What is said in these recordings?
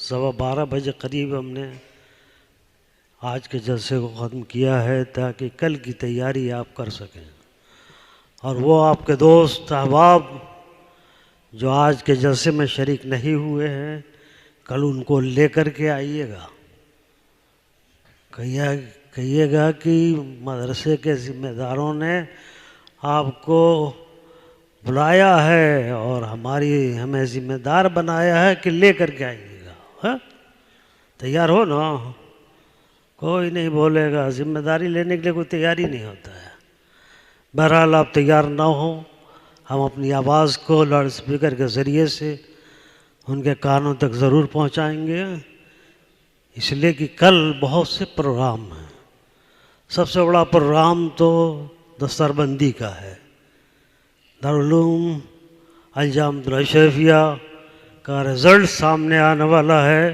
12:15 بجے قریب ہم نے آج کے جلسے کو ختم کیا ہے تاکہ کل کی تیاری آپ کر سکیں، اور وہ آپ کے دوست احباب جو آج کے جلسے میں شریک نہیں ہوئے ہیں کل ان کو لے کر کے آئیے گا. کہیے گا کہ مدرسے کے ذمہ داروں نے آپ کو بلایا ہے اور ہمیں ذمہ دار بنایا ہے کہ لے کر کے آئیے گا. ہاں تیار ہو نا؟ کوئی نہیں بولے گا، ذمہ داری لینے کے لیے کوئی تیاری نہیں ہوتا ہے. بہرحال آپ تیار نہ ہوں، ہم اپنی آواز کو لاؤڈ اسپیکر کے ذریعے سے ان کے کانوں تک ضرور پہنچائیں گے، اس لیے کہ کل بہت سے پروگرام ہیں. سب سے بڑا پروگرام تو دستار بندی کا ہے. دارالعلوم الجامعۃ الاشرفیہ کا رزلٹ سامنے آنے والا ہے،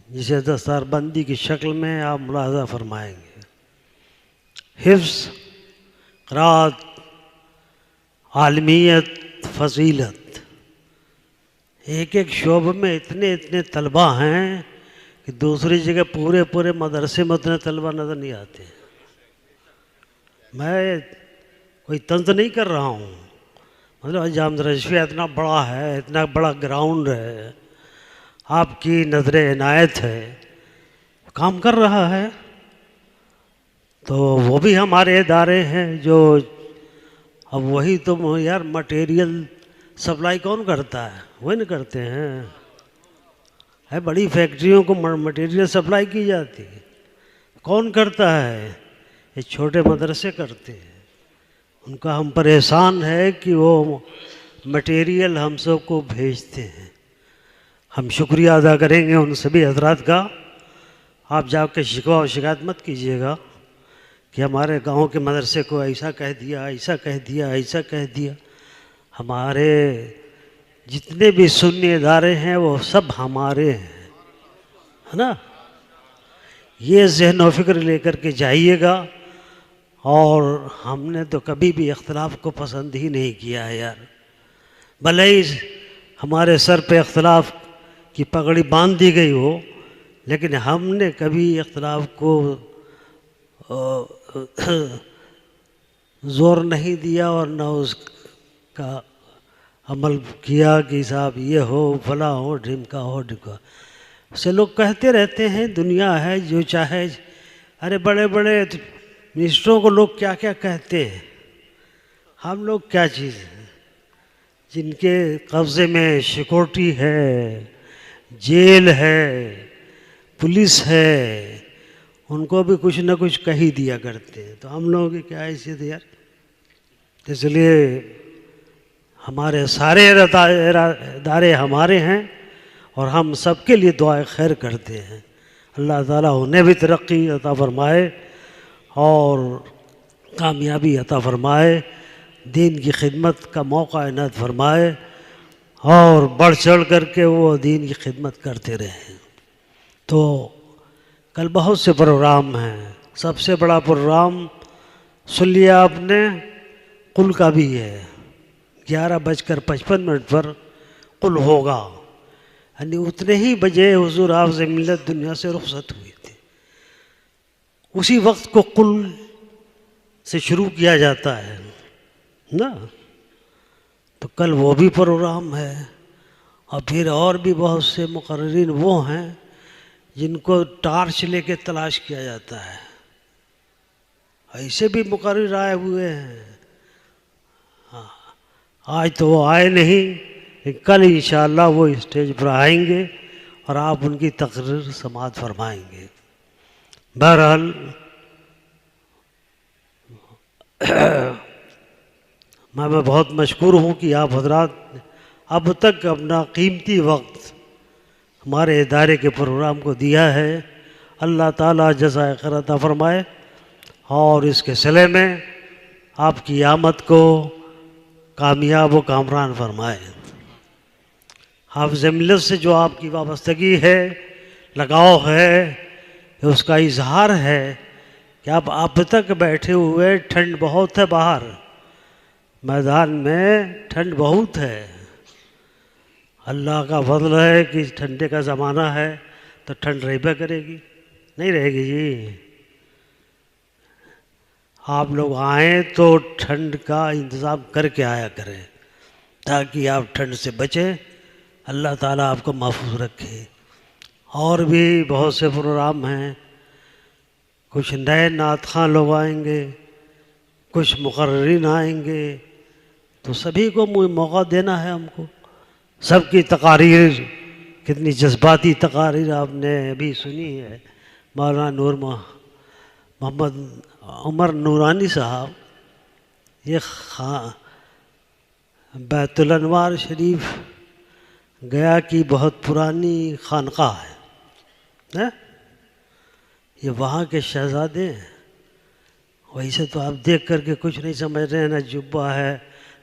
جسے دستار بندی کی شکل میں آپ ملاحظہ فرمائیں گے. حفظ، قرات، عالمیت، فضیلت، ایک ایک شعبے میں اتنے طلبہ ہیں کہ دوسری جگہ پورے مدرسے میں اتنے طلبہ نظر نہیں آتے. میں کوئی طنز نہیں کر رہا ہوں، مطلب جامعۃ الاشرفیہ اتنا بڑا ہے، اتنا بڑا گراؤنڈ ہے، آپ کی نظر عنایت ہے، کام کر رہا ہے. تو وہ بھی ہمارے ادارے ہیں جو اب وہی تو یار مٹیریل سپلائی کون کرتا ہے؟ وہی نہیں کرتے ہیں. ہے بڑی فیکٹریوں کو مٹیریل سپلائی کی جاتی ہے، کون کرتا ہے؟ یہ چھوٹے مدرسے کرتے ہیں. ان کا ہم پر احسان ہے کہ وہ مٹیریل ہم سب کو بھیجتے ہیں. ہم شکریہ ادا کریں گے ان سبھی حضرات کا. آپ جا کے شکوہ و شکایت مت کیجیے گا کہ ہمارے گاؤں کے مدرسے کو ایسا کہہ دیا، ایسا کہہ دیا، ایسا کہہ دیا. ہمارے جتنے بھی سنی ادارے ہیں وہ سب ہمارے ہیں، ہے نا؟ یہ ذہن و فکر لے کر کے جائیے گا. اور ہم نے تو کبھی بھی اختلاف کو پسند ہی نہیں کیا ہے یار. بھلے ہی ہمارے سر پہ اختلاف کی پگڑی باندھ دی گئی ہو، لیکن ہم نے کبھی اختلاف کو زور نہیں دیا اور نہ اس کا عمل کیا کہ صاحب یہ ہو، فلاں ہو، ڈھمکا ہو ڈھمکا. سے لوگ کہتے رہتے ہیں دنیا ہے جو چاہے. ارے بڑے بڑے منسٹروں کو لوگ کیا کیا کہتے ہیں، ہم لوگ کیا چیز ہیں؟ جن کے قبضے میں سیکورٹی ہے، جیل ہے، پولیس ہے، ان کو بھی کچھ نہ کچھ کہی دیا کرتے ہیں. تو ہم لوگوں کی کیا حیثیت ہے یار؟ اس لیے ہمارے سارے ادارے ہمارے ہیں اور ہم سب کے لیے دعائے خیر کرتے ہیں. اللہ تعالیٰ انہیں بھی ترقی عطا فرمائے اور کامیابی عطا فرمائے، دین کی خدمت کا موقع عنایت فرمائے اور بڑھ چڑھ کر کے وہ دین کی خدمت کرتے رہیں. تو کل بہت سے پروگرام ہیں. سب سے بڑا پروگرام سن لیا آپ نے، قل کا بھی ہے. 11:55 پر قل ہوگا، یعنی اتنے ہی بجے حضور حافظ ملت دنیا سے رخصت ہوئے تھے. اسی وقت کو قل سے شروع کیا جاتا ہے نا. تو کل وہ بھی پروگرام ہے. اور پھر اور بھی بہت سے مقررین وہ ہیں جن کو ٹارچ لے کے تلاش کیا جاتا ہے. ایسے بھی مقرر آئے ہوئے ہیں. آج تو وہ آئے نہیں، کل انشاءاللہ وہ اسٹیج پر آئیں گے اور آپ ان کی تقریر سماعت فرمائیں گے. بہرحال میں بہت مشکور ہوں کہ آپ حضرات نے اب تک اپنا قیمتی وقت ہمارے ادارے کے پروگرام کو دیا ہے. اللہ تعالیٰ جزائے خیر عطا فرمائے اور اس کے صلے میں آپ کی آمد کو کامیاب و کامران فرمائے. حافظ ملت سے جو آپ کی وابستگی ہے، لگاؤ ہے، اس کا اظہار ہے کہ آپ اب تک بیٹھے ہوئے، ٹھنڈ بہت ہے باہر میدان میں، ٹھنڈ بہت ہے، اللہ کا فضل ہے کہ ٹھنڈے کا زمانہ ہے تو ٹھنڈ رہے کرے گی، نہیں رہے گی جی۔ آپ لوگ آئیں تو ٹھنڈ کا انتظام کر کے آیا کریں تاکہ آپ ٹھنڈ سے بچیں، اللہ تعالیٰ آپ کو محفوظ رکھے۔ اور بھی بہت سے پروگرام ہیں، کچھ نئے نعت خواں لوگ آئیں گے، کچھ مقررین آئیں گے، تو سبھی کو موقع دینا ہے ہم کو۔ سب کی تقاریر، کتنی جذباتی تقاریر آپ نے ابھی سنی ہے۔ مولانا نور محمد عمر نورانی صاحب، یہ بیت الانوار شریف گیا کی بہت پرانی خانقاہ ہے، یہ وہاں کے شہزادے ہیں۔ ویسے تو آپ دیکھ کر کے کچھ نہیں سمجھ رہے ہیں، نہ جبہ ہے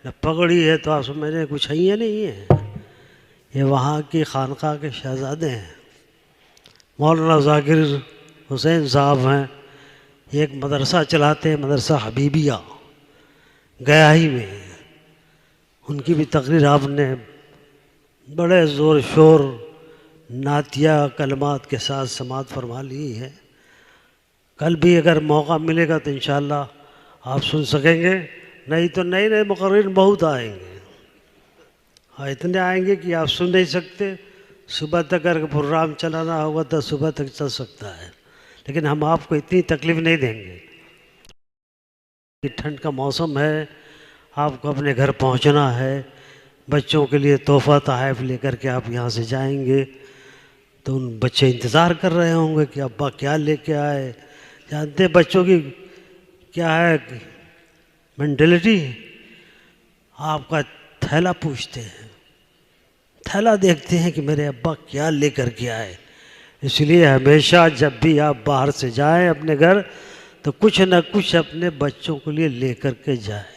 نہ پگڑی ہے، تو آپ سمجھ رہے ہیں کچھ ہے ہی نہیں ہے۔ یہ وہاں کی خانقاہ کے شہزادے ہیں۔ مولانا ذاکر حسین صاحب ہیں، یہ ایک مدرسہ چلاتے ہیں، مدرسہ حبیبیہ گیا ہی میں۔ ان کی بھی تقریر آپ نے بڑے زور شور نعتیہ کلمات کے ساتھ سماعت فرما لی ہے۔ کل بھی اگر موقع ملے گا تو انشاءاللہ آپ سن سکیں گے، نہیں تو نئے نئے مقررین بہت آئیں گے، ہاں اتنے آئیں گے کہ آپ سن نہیں سکتے۔ صبح تک اگر پروگرام چلانا ہوگا تو صبح تک چل سکتا ہے، لیکن ہم آپ کو اتنی تکلیف نہیں دیں گے۔ ٹھنڈ کا موسم ہے، آپ کو اپنے گھر پہنچنا ہے، بچوں کے لیے تحفہ تحائف لے کر کے آپ یہاں سے جائیں گے، تو ان بچے انتظار کر رہے ہوں گے کہ ابا کیا لے کے آئے۔ جانتے ہیں بچوں کی کیا ہے مینٹلٹی، آپ کا تھیلا پوچھتے ہیں، تھیلا دیکھتے ہیں کہ میرے ابا کیا لے کر کے آئے۔ اس لیے ہمیشہ جب بھی آپ باہر سے جائیں اپنے گھر تو کچھ نہ کچھ اپنے بچوں کے لیے لے کر کے جائیں۔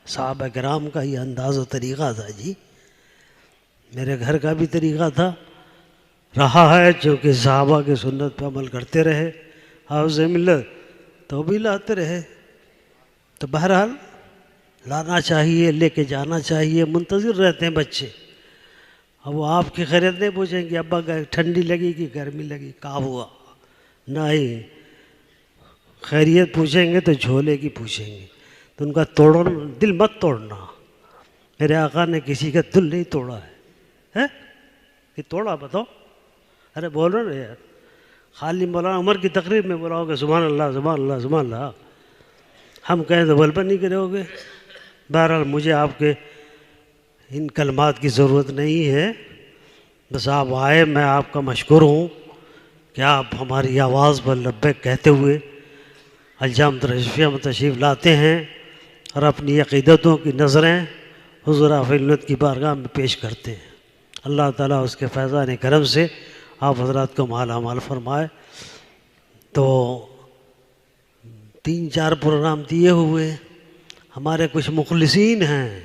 صحابہ کرام کا یہ انداز و طریقہ تھا جی، میرے گھر کا بھی طریقہ تھا، رہا ہے، چونکہ صحابہ کی سنت پہ عمل کرتے رہے، حافظ ملت تو بھی لاتے رہے۔ تو بہرحال لانا چاہیے، لے کے جانا چاہیے، منتظر رہتے ہیں بچے۔ اب وہ آپ کی خیریت نہیں پوچھیں گے ابا ٹھنڈی لگی کہ گرمی لگی، کہا ہوا، نہیں، خیریت پوچھیں گے تو جھولے کی پوچھیں گے۔ تو ان کا دل مت توڑنا، میرے آقا نے کسی کا دل نہیں توڑا ہے، کہ توڑا بتاؤ؟ ارے بولو نا یار، خالی مولانا عمر کی تقریر میں بولا ہوگا سبحان اللہ سبحان اللہ سبحان اللہ، ہم کہیں تو بل پر نہیں کرے ہوگے۔ بہرحال مجھے آپ کے ان کلمات کی ضرورت نہیں ہے، بس آپ آئے، میں آپ کا مشکور ہوں کہ آپ ہماری آواز پر لبیک کہتے ہوئے الجامعۃ الرشفیہ میں تشریف لاتے ہیں اور اپنی عقیدتوں کی نظریں حضور ملت کی بارگاہ میں پیش کرتے ہیں۔ اللہ تعالیٰ اس کے فیضان کرم سے آپ حضرات کو مالا مال فرمائے۔ تو 3-4 پروگرام دیے ہوئے، ہمارے کچھ مخلصین ہیں،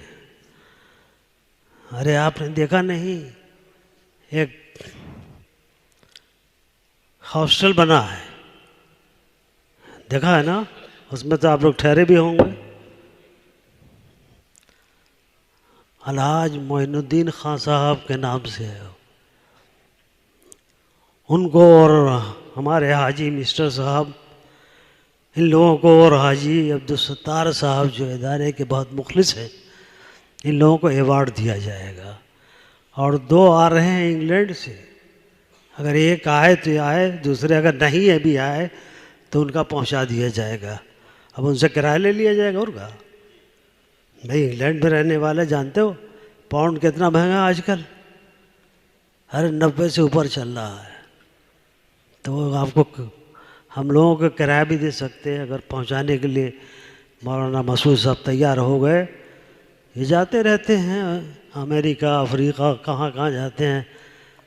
ارے آپ نے دیکھا نہیں، ایک ہاسٹل بنا ہے، دیکھا ہے نا، اس میں تو آپ لوگ ٹھہرے بھی ہوں گے، الحاج معین الدین خان صاحب کے نام سے ہے۔ ان کو اور ہمارے حاجی مسٹر صاحب، ان لوگوں کو، اور حاجی عبدالستار صاحب جو ادارے کے بہت مخلص ہیں، ان لوگوں کو ایوارڈ دیا جائے گا۔ اور 2 آ رہے ہیں انگلینڈ سے، اگر ایک آئے تو آئے، دوسرے اگر نہیں ہے بھی آئے تو ان کا پہنچا دیا جائے گا۔ اب ان سے کرایہ لے لیا جائے گا، اور کہا بھائی انگلینڈ میں رہنے والے جانتے ہو پاؤنڈ کتنا مہنگا آج کل، ہر 90 سے اوپر چل رہا ہے، تو آپ کو ہم لوگوں کو کرایہ بھی دے سکتے ہیں اگر پہنچانے کے لیے مولانا مسعود صاحب تیار ہو گئے۔ یہ جاتے رہتے ہیں امریکہ افریقہ کہاں کہاں جاتے ہیں،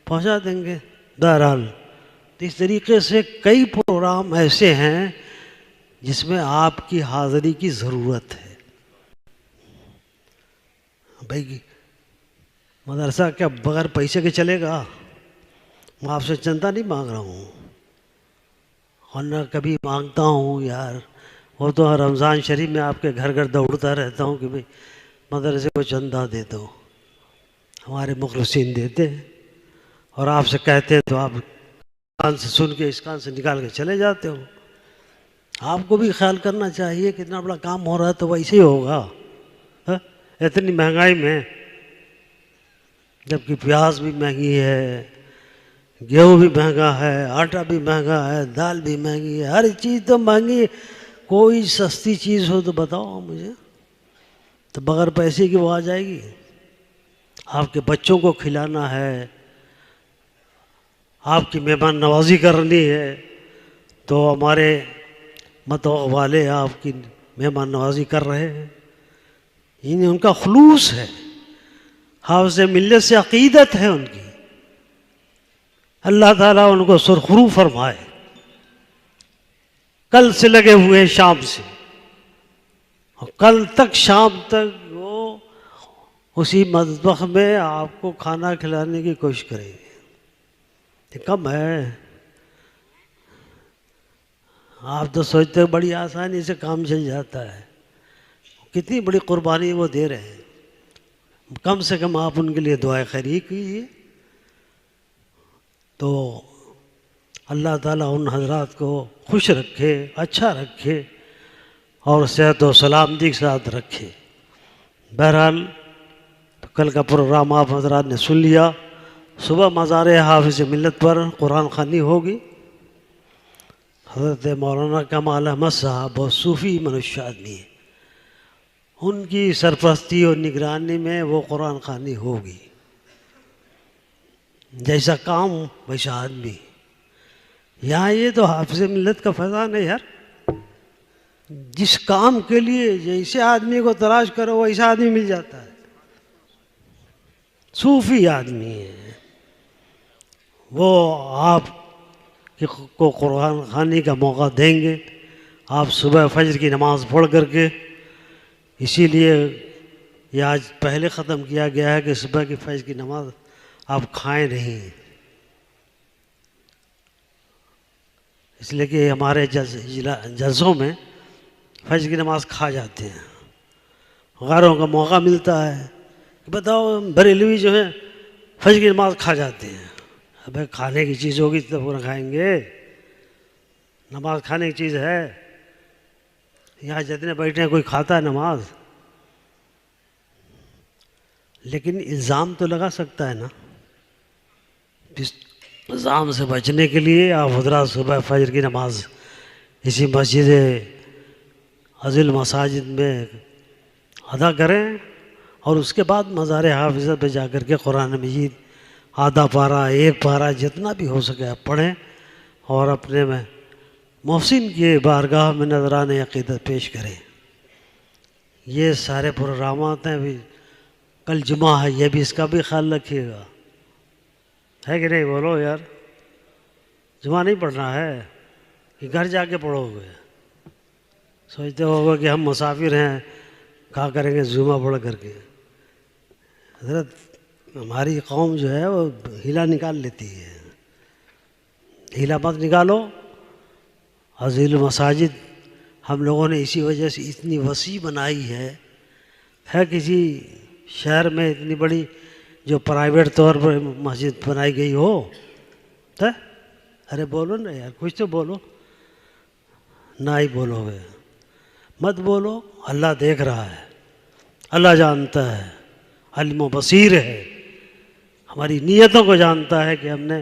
پہنچا دیں گے۔ بہرحال اس طریقے سے کئی پروگرام ایسے ہیں جس میں آپ کی حاضری کی ضرورت ہے۔ بھائی مدرسہ کیا بغیر پیسے کے چلے گا؟ میں آپ سے چندہ نہیں مانگ رہا ہوں، ورنہ کبھی مانگتا ہوں یار، وہ تو رمضان شریف میں آپ کے گھر گھر دوڑتا رہتا ہوں کہ بھائی مدرسے کو چندہ دے دو۔ ہمارے مخلصین دیتے ہیں، اور آپ سے کہتے ہیں تو آپ کان سے سن کے اس کان سے نکال کے چلے جاتے ہو۔ آپ کو بھی خیال کرنا چاہیے کہ اتنا بڑا کام ہو رہا ہے تو ویسے ہی ہوگا، اتنی مہنگائی میں، جبکہ پیاز بھی مہنگی ہے، گیہوں بھی مہنگا ہے، آٹا بھی مہنگا ہے، دال بھی مہنگی ہے، ہر چیز تو مہنگی ہے۔ کوئی سستی چیز ہو تو بتاؤ مجھے، تو بغیر پیسے کی وہ آ جائے گی؟ آپ کے بچوں کو کھلانا ہے، آپ کی مہمان نوازی کرنی ہے، تو ہمارے متوقع والے آپ کی مہمان نوازی کر رہے ہیں، یعنی ان کا خلوص ہے، حافظ ملت سے عقیدت ہے ان کی۔ اللہ تعالیٰ ان کو سرخرو فرمائے، کل سے لگے ہوئے ہیں شام سے، اور کل تک شام تک وہ اسی مطبخ میں آپ کو کھانا کھلانے کی کوشش کریں گے۔ یہ کم ہے؟ آپ تو سوچتے ہیں بڑی آسانی سے کام چل جاتا ہے، کتنی بڑی قربانی وہ دے رہے ہیں۔ کم سے کم آپ ان کے لیے دعائے خیریہ کیجیے، تو اللہ تعالیٰ ان حضرات کو خوش رکھے، اچھا رکھے، اور صحت و سلامتی کے ساتھ رکھے۔ بہرحال کل کا پروگرام آپ حضرات نے سن لیا۔ صبح مزار حافظ ملت پر قرآن خوانی ہوگی۔ حضرت مولانا کمال احمد صاحب بہت صوفی منش آدمی ہیں، ان کی سرپرستی اور نگرانی میں وہ قرآن خوانی ہوگی۔ جیسا کام ویسا آدمی، یہاں یہ تو حافظ ملت کا فیضان ہے یار، جس کام کے لیے جیسے آدمی کو تلاش کرو ویسا آدمی مل جاتا ہے۔ صوفی آدمی ہے وہ، آپ کو قرآن خوانی کا موقع دیں گے، آپ صبح فجر کی نماز پڑھ کر کے، اسی لیے یہ آج پہلے ختم کیا گیا ہے کہ صبح کی فجر کی نماز آپ کھائیں نہیں، اس لیے کہ ہمارے جلسوں میں فجر کی نماز کھا جاتے ہیں، غیروں کا موقع ملتا ہے کہ بتاؤ بریلوی جو ہیں فجر کی نماز کھا جاتے ہیں۔ ابے کھانے کی چیز ہوگی تو پورا کھائیں گے، نماز کھانے کی چیز ہے؟ یہاں جتنے بیٹھے ہیں کوئی کھاتا ہے نماز؟ لیکن الزام تو لگا سکتا ہے نا۔ اس الزام سے بچنے کے لیے آپ حضرات صبح فجر کی نماز اسی مسجد عظیم المساجد میں ادا کریں، اور اس کے بعد مزار حافظ پہ جا کر کے قرآن مجید آدھا پارہ، ایک پارہ، جتنا بھی ہو سکے آپ پڑھیں، اور اپنے میں محسن کی بارگاہ میں نذران عقیدت پیش کریں۔ یہ سارے پروگرامات ہیں، بھی کل جمعہ ہے، یہ بھی اس کا بھی خیال رکھیے گا، ہے کہ نہیں؟ بولو یار، جمعہ نہیں پڑھنا ہے کہ گھر جا کے پڑھو گے؟ سوچتے ہوگا کہ ہم مسافر ہیں، کہا کریں گے جمعہ پڑھ کر کے۔ حضرت ہماری قوم جو ہے وہ ہیلا نکال لیتی ہے، ہیلا مت نکالو۔ عظیم المساجد ہم لوگوں نے اسی وجہ سے اتنی وسیع بنائی ہے کسی شہر میں اتنی بڑی جو پرائیویٹ طور پر مسجد بنائی گئی ہو؟ ارے بولو نا یار، کچھ تو بولو، نہ ہی بولو گے، مت بولو۔ اللہ دیکھ رہا ہے، اللہ جانتا ہے، علم و بصیر ہے، ہماری نیتوں کو جانتا ہے کہ ہم نے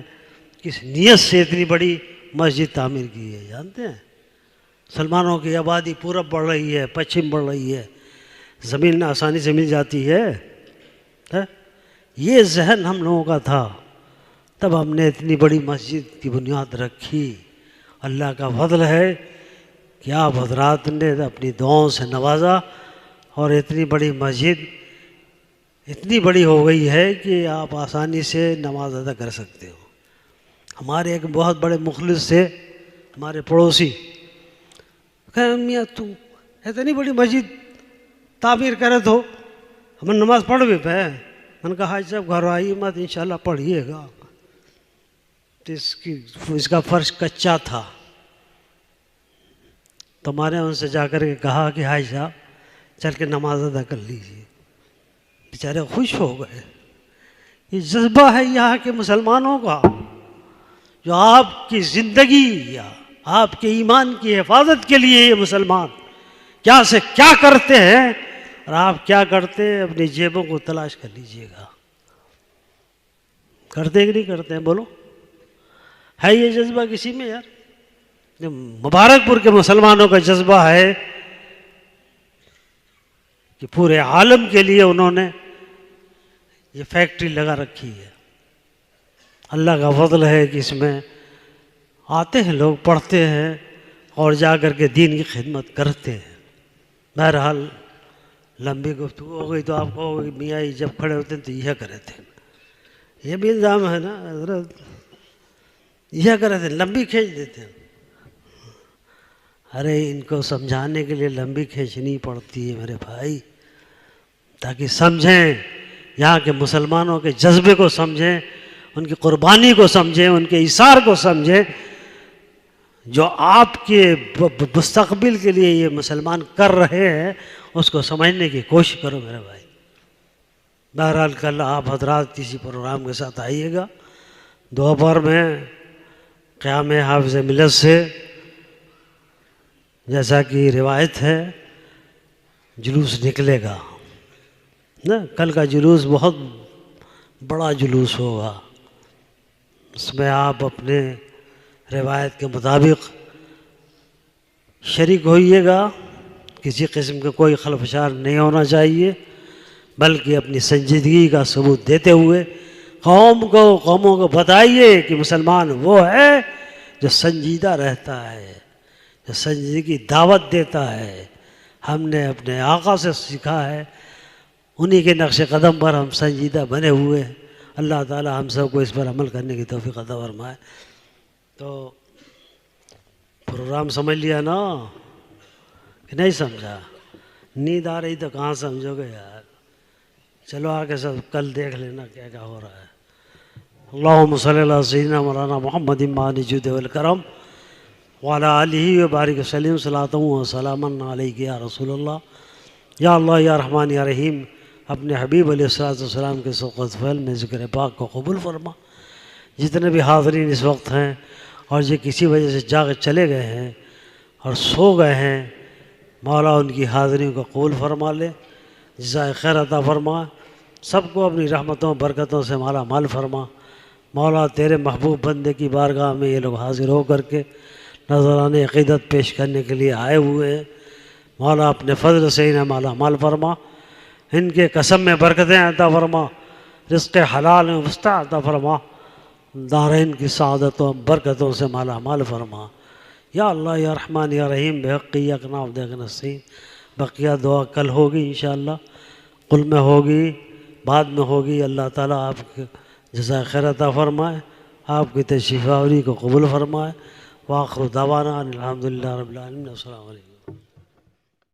کس نیت سے اتنی بڑی مسجد تعمیر کی ہے۔ جانتے ہیں مسلمانوں کی آبادی پورب بڑھ رہی ہے، پچھم بڑھ رہی ہے، زمین آسانی سے مل جاتی ہے، یہ ذہن ہم لوگوں کا تھا، تب ہم نے اتنی بڑی مسجد کی بنیاد رکھی۔ اللہ کا فضل ہے کہ آپ حضرات نے اپنی دعاؤں سے نوازا، اور اتنی بڑی مسجد اتنی بڑی ہو گئی ہے کہ آپ آسانی سے نماز ادا کر سکتے ہو۔ ہمارے ایک بہت بڑے مخلص تھے، ہمارے پڑوسی، کہا میاں تم اتنی بڑی مسجد تعمیر کرے تو ہم نماز پڑھ بھی پہ؟ میں نے کہا حاج صاحب گھر آئیے مت، انشاءاللہ پڑھیے گا۔ تو اس کا فرش کچا تھا، تو میں نے ان سے جا کر کے کہا کہ حاج صاحب چل کے نماز ادا کر لیجیے۔ بیچارے خوش ہو گئے، یہ جذبہ ہے یہاں کے مسلمانوں کا، جو آپ کی زندگی یا آپ کے ایمان کی حفاظت کے لیے یہ مسلمان کیا سے کیا کرتے ہیں، اور آپ کیا کرتے ہیں اپنی جیبوں کو تلاش کر لیجئے گا. کرتے کہ نہیں کرتے ہیں بولو؟ ہے یہ جذبہ کسی میں یار؟ جو مبارک پور کے مسلمانوں کا جذبہ ہے کہ پورے عالم کے لیے انہوں نے یہ فیکٹری لگا رکھی ہے. اللہ کا فضل ہے کہ اس میں آتے ہیں لوگ، پڑھتے ہیں اور جا کر کے دین کی خدمت کرتے ہیں. بہرحال لمبی گفتگو ہو گئی تو آپ کہو گے میاں یہ جب کھڑے ہوتے ہیں تو یہ کرے تھے. یہ بھی الزام ہے نا حضرت، یہ کرے تھے، لمبی کھینچ دیتے ہیں. ارے ان کو سمجھانے کے لیے لمبی کھینچنی پڑتی ہے میرے بھائی، تاکہ سمجھیں، یہاں کے مسلمانوں کے جذبے کو سمجھیں، ان کی قربانی کو سمجھیں، ان کے ایثار کو سمجھیں، جو آپ کے مستقبل کے لیے یہ مسلمان کر رہے ہیں اس کو سمجھنے کی کوشش کرو میرے بھائی. بہرحال کل آپ حضرات کسی پروگرام کے ساتھ آئیے گا. دوپہر میں قیام حافظ ملت سے جیسا کہ روایت ہے جلوس نکلے گا نا. کل کا جلوس بہت بڑا جلوس ہوگا. اس میں آپ اپنے روایت کے مطابق شریک ہوئیے گا. کسی قسم کا کوئی خلفشار نہیں ہونا چاہیے، بلکہ اپنی سنجیدگی کا ثبوت دیتے ہوئے قوموں کو بتائیے کہ مسلمان وہ ہے جو سنجیدہ رہتا ہے، جو سنجیدگی دعوت دیتا ہے. ہم نے اپنے آقا سے سیکھا ہے، انہی کے نقش قدم پر ہم سنجیدہ بنے ہوئے ہیں. اللہ تعالی ہم سب کو اس پر عمل کرنے کی توفیق عطا فرمائے. تو پروگرام سمجھ لیا نا کہ نہیں سمجھا؟ نیند آ رہی تو کہاں سمجھو گے یار. چلو آگے سب کل دیکھ لینا کیا کیا ہو رہا ہے. اللہم صلی اللہ سیدنا مولانا محمد امام جود والکرم وعلی آلہ وبارک وسلم صلاۃ و سلاما علیک یا رسول اللہ. یا اللہ یا رحمان یا رحیم، اپنے حبیب علیہ السلام کے سوقت فعل میں ذکر پاک کو قبول فرما. جتنے بھی حاضرین اس وقت ہیں اور جو کسی وجہ سے جاگ چلے گئے ہیں اور سو گئے ہیں، مولا ان کی حاضری کو قبول فرما لے، جزائے خیر عطا فرما. سب کو اپنی رحمتوں برکتوں سے مالا مال فرما. مولا تیرے محبوب بندے کی بارگاہ میں یہ لوگ حاضر ہو کر کے نذرانِ عقیدت پیش کرنے کے لیے آئے ہوئے ہیں. مولا اپنے فضل سے انہیں مالا مال فرما. ان کے قسم میں برکتیں عطا فرما، رزق حلال میں وسطہ عطا فرما، دارین کی سعادتوں برکتوں سے مالا مال فرما. یا اللہ یا رحمان یا رحیم بحق ایاک نعبد و ایاک نستعین. بقیہ دعا کل ہوگی انشاءاللہ، قل میں ہوگی، بعد میں ہوگی. اللہ تعالیٰ آپ کے جزائے خیر عطا فرمائے، آپ کی تشریف آوری کو قبول فرمائے. وآخر دعوانا الحمدللہ رب العالمین. السلام علیکم.